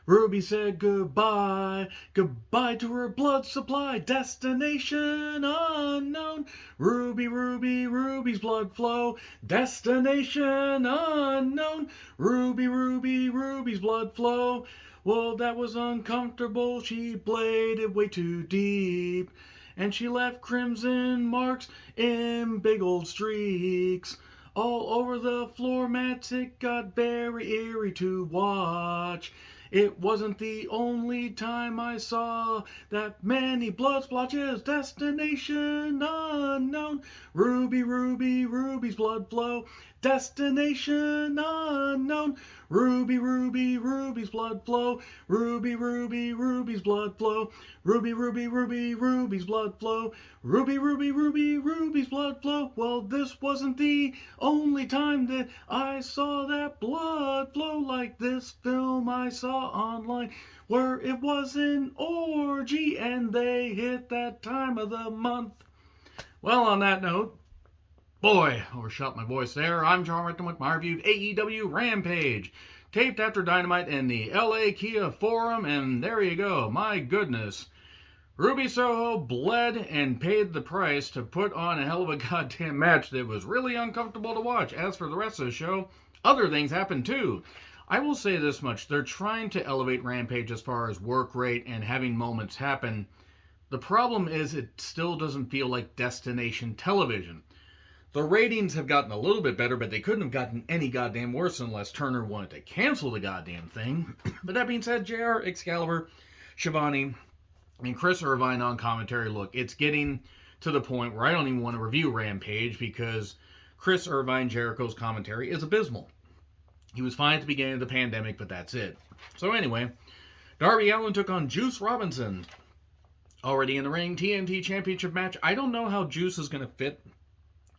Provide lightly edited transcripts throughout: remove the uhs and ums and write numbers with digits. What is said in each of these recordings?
Ruby said goodbye, goodbye to her blood supply, destination unknown. Ruby, Ruby, Ruby's blood flow, destination unknown. Ruby, Ruby, Ruby's blood flow. Well, that was uncomfortable, she bladed way too deep. And she left crimson marks in big old streaks. All over the floor mats, it got very eerie to watch. It wasn't the only time I saw that many blood splotches, destination unknown. Ruby, Ruby, Ruby's blood flow, destination unknown. Ruby, Ruby, Ruby's blood flow, Ruby, Ruby, Ruby's blood flow, Ruby, Ruby, Ruby, Ruby's blood flow, Ruby, Ruby, Ruby, Ruby's blood flow. Well, this wasn't the only time that I saw that blood flow like this film I saw online where it was an orgy and they hit that time of the month. Well, on that note, boy, overshot my voice there. I'm John Rickman with my review of AEW Rampage, taped after Dynamite in the LA Kia Forum, and there you go. My goodness. Ruby Soho bled and paid the price to put on a hell of a goddamn match that was really uncomfortable to watch. As for the rest of the show, other things happened too. I will say this much. They're trying to elevate Rampage as far as work rate and having moments happen. The problem is it still doesn't feel like destination television. The ratings have gotten a little bit better, but they couldn't have gotten any goddamn worse unless Turner wanted to cancel the goddamn thing. But that being said, JR, Excalibur, Shivani, and Chris Irvine on commentary. Look, it's getting to the point where I don't even want to review Rampage because Chris Irvine, Jericho's commentary is abysmal. He was fine at the beginning of the pandemic, but that's it. So anyway, Darby Allin took on Juice Robinson. Already in the ring, TNT Championship match. I don't know how Juice is going to fit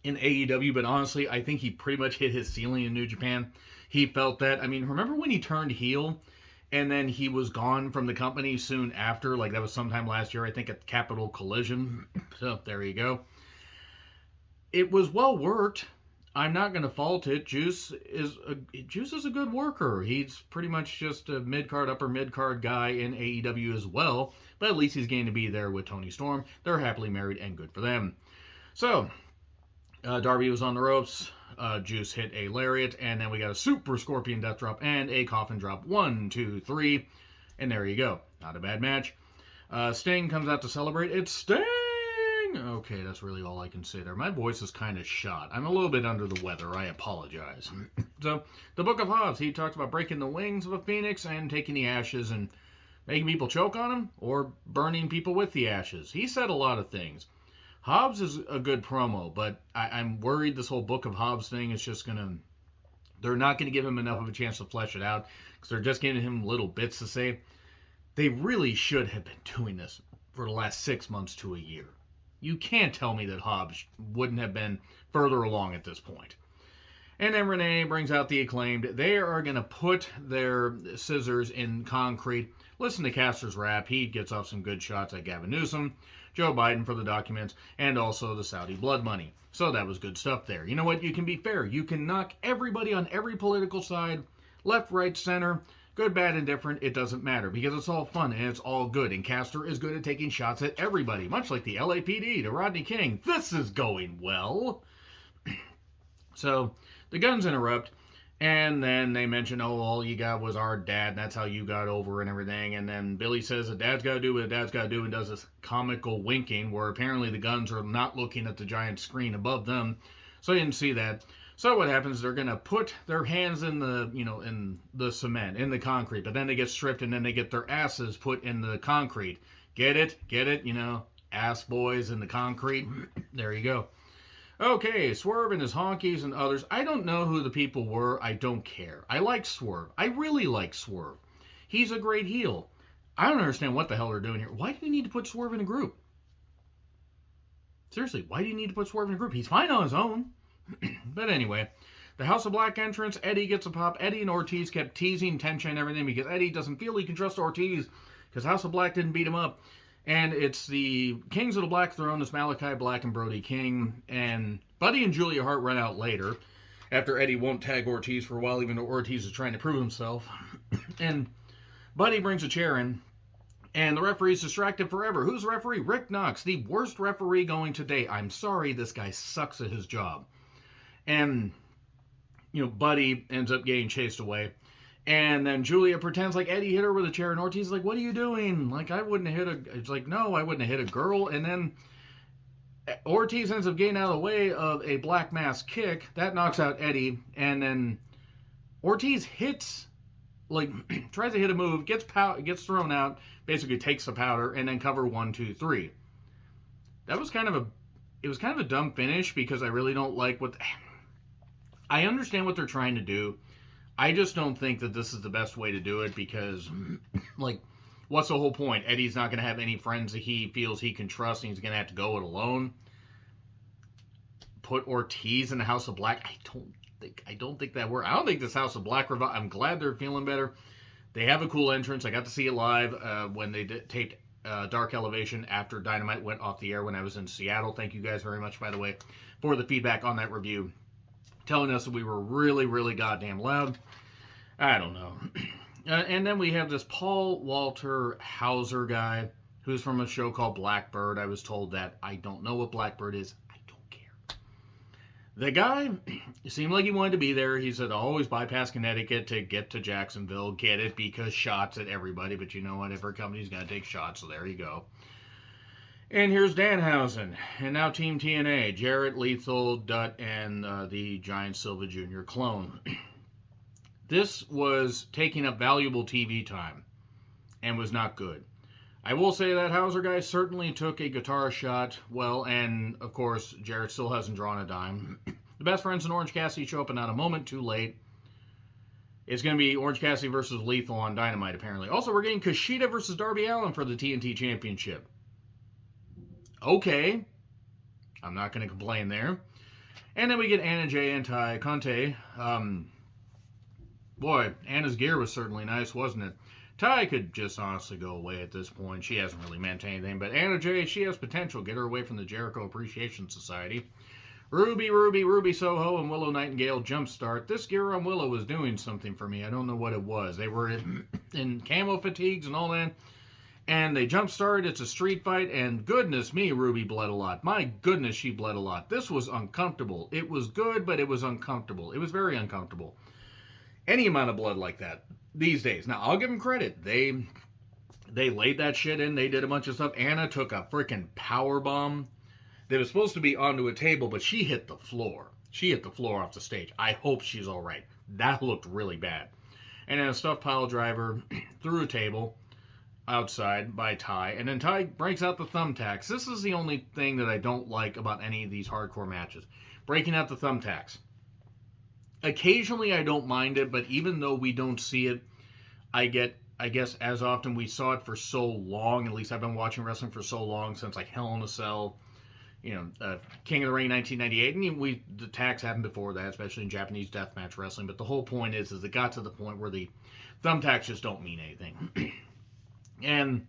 in AEW, but honestly, I think he pretty much hit his ceiling in New Japan. He felt that. I mean, remember when he turned heel and then he was gone from the company soon after? Like, that was sometime last year, I think, at Capital Collision. So, there you go. It was well worked. I'm not going to fault it. Juice is a good worker. He's pretty much just a mid-card, upper mid-card guy in AEW as well. But at least he's going to be there with Toni Storm. They're happily married and good for them. So, Darby was on the ropes. Juice hit a lariat. And then we got a super scorpion death drop and a coffin drop. 1, 2, 3. And there you go. Not a bad match. Sting comes out to celebrate. It's Sting! Okay, that's really all I can say there. My voice is kind of shot. I'm a little bit under the weather. I apologize. So, the Book of Hobbs, he talks about breaking the wings of a phoenix and taking the ashes and making people choke on them or burning people with the ashes. He said a lot of things. Hobbs is a good promo, but I'm worried this whole Book of Hobbs thing is just going to... They're not going to give him enough of a chance to flesh it out because they're just giving him little bits to say. They really should have been doing this for the last 6 months to a year. You can't tell me that Hobbs wouldn't have been further along at this point. And then Renee brings out the Acclaimed. They are going to put their scissors in concrete. Listen to Caster's rap. He gets off some good shots at Gavin Newsom, Joe Biden for the documents, and also the Saudi blood money. So that was good stuff there. You know what? You can be fair. You can knock everybody on every political side, left, right, center, good, bad, indifferent, it doesn't matter because it's all fun and it's all good. And Caster is good at taking shots at everybody, much like the LAPD to Rodney King. This is going well. So the Guns interrupt, and then they mention, oh, all you got was our dad, and that's how you got over and everything. And then Billy says the dad's got to do what the dad's got to do and does this comical winking where apparently the Guns are not looking at the giant screen above them. So you didn't see that. So what happens, they're going to put their hands in the, in the cement, in the concrete, but then they get stripped and then they get their asses put in the concrete. Get it? Ass boys in the concrete. There you go. Okay, Swerve and his honkies and others. I don't know who the people were. I don't care. I like Swerve. I really like Swerve. He's a great heel. I don't understand what the hell they're doing here. Why do you need to put Swerve in a group? Seriously, why do you need to put Swerve in a group? He's fine on his own. But anyway, the House of Black entrance, Eddie gets a pop. Eddie and Ortiz kept teasing tension and everything because Eddie doesn't feel he can trust Ortiz because House of Black didn't beat him up. And it's the Kings of the Black Throne, it's Malachi Black and Brody King. And Buddy and Julia Hart run out later after Eddie won't tag Ortiz for a while, even though Ortiz is trying to prove himself. And Buddy brings a chair in, and the referee's distracted forever. Who's the referee? Rick Knox, the worst referee going today. I'm sorry, this guy sucks at his job. And, Buddy ends up getting chased away. And then Julia pretends like Eddie hit her with a chair, and Ortiz is like, what are you doing? Like, I wouldn't have hit a... It's like, no, I wouldn't have hit a girl. And then Ortiz ends up getting out of the way of a black mass kick. That knocks out Eddie. And then Ortiz hits... tries to hit a move, gets thrown out, basically takes the powder, and then cover 1, 2, 3. That was kind of a dumb finish, because I really don't like I understand what they're trying to do. I just don't think that this is the best way to do it, because, what's the whole point? Eddie's not going to have any friends that he feels he can trust, and he's going to have to go it alone. Put Ortiz in the House of Black. I don't think that works. I don't think this House of Black revival. I'm glad they're feeling better. They have a cool entrance. I got to see it live when they taped Dark Elevation after Dynamite went off the air when I was in Seattle. Thank you guys very much, by the way, for the feedback on that review, telling us that we were really, really goddamn loud. I don't know. And then we have this Paul Walter Hauser guy who's from a show called Blackbird. I was told that. I don't know what Blackbird is. The guy seemed like he wanted to be there. He said, always bypass Connecticut to get to Jacksonville. Get it? Because shots at everybody. But you know what? Every company's got to take shots, so there you go. And here's Danhausen. And now Team TNA. Jarrett, Lethal, Dutt, and the Giant Silva Jr. clone. This was taking up valuable TV time and was not good. I will say that Hauser guy certainly took a guitar shot. Well, and of course, Jarrett still hasn't drawn a dime. The Best Friends and Orange Cassidy show up and not a moment too late. It's going to be Orange Cassidy versus Lethal on Dynamite, apparently. Also, we're getting Kushida versus Darby Allin for the TNT Championship. Okay. I'm not going to complain there. And then we get Anna Jay and Ty Conte. Boy, Anna's gear was certainly nice, wasn't it? Ty could just honestly go away at this point. She hasn't really meant anything. But Anna Jay, she has potential. Get her away from the Jericho Appreciation Society. Ruby Soho, and Willow Nightingale jumpstart. This gear on Willow was doing something for me. I don't know what it was. They were in camo fatigues and all that. And they jumpstarted. It's a street fight. And goodness me, Ruby bled a lot. My goodness, she bled a lot. This was uncomfortable. It was good, but it was uncomfortable. It was very uncomfortable. Any amount of blood like that these days. Now, I'll give them credit. They laid that shit in. They did a bunch of stuff. Anna took a freaking power bomb that was supposed to be onto a table, but she hit the floor. She hit the floor off the stage. I hope she's all right. That looked really bad. And then a stuffed pile driver through a table outside by Ty. And then Ty breaks out the thumbtacks. This is the only thing that I don't like about any of these hardcore matches. Breaking out the thumbtacks. Occasionally I don't mind it, but even though we don't see it, I guess as often we saw it for so long, at least I've been watching wrestling for so long, since like Hell in a Cell, King of the Ring 1998, and the tacks happened before that, especially in Japanese deathmatch wrestling, but the whole point is it got to the point where the thumbtacks just don't mean anything. And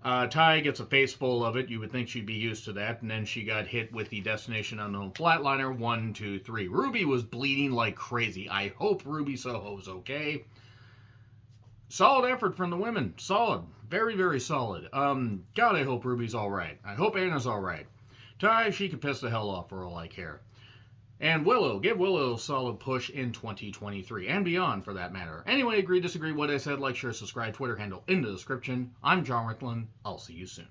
Ty gets a face full of it. You would think she'd be used to that. And then she got hit with the Destination Unknown Flatliner. 1, 2, 3. Ruby was bleeding like crazy. I hope Ruby Soho's okay. Solid effort from the women. Solid. Very, very solid. God, I hope Ruby's alright. I hope Anna's alright. Ty, she could piss the hell off for all I care. And Willow, give Willow a solid push in 2023 and beyond, for that matter. Anyway, agree, disagree, what I said, like, share, subscribe, Twitter handle in the description. I'm John Ricklin. I'll see you soon.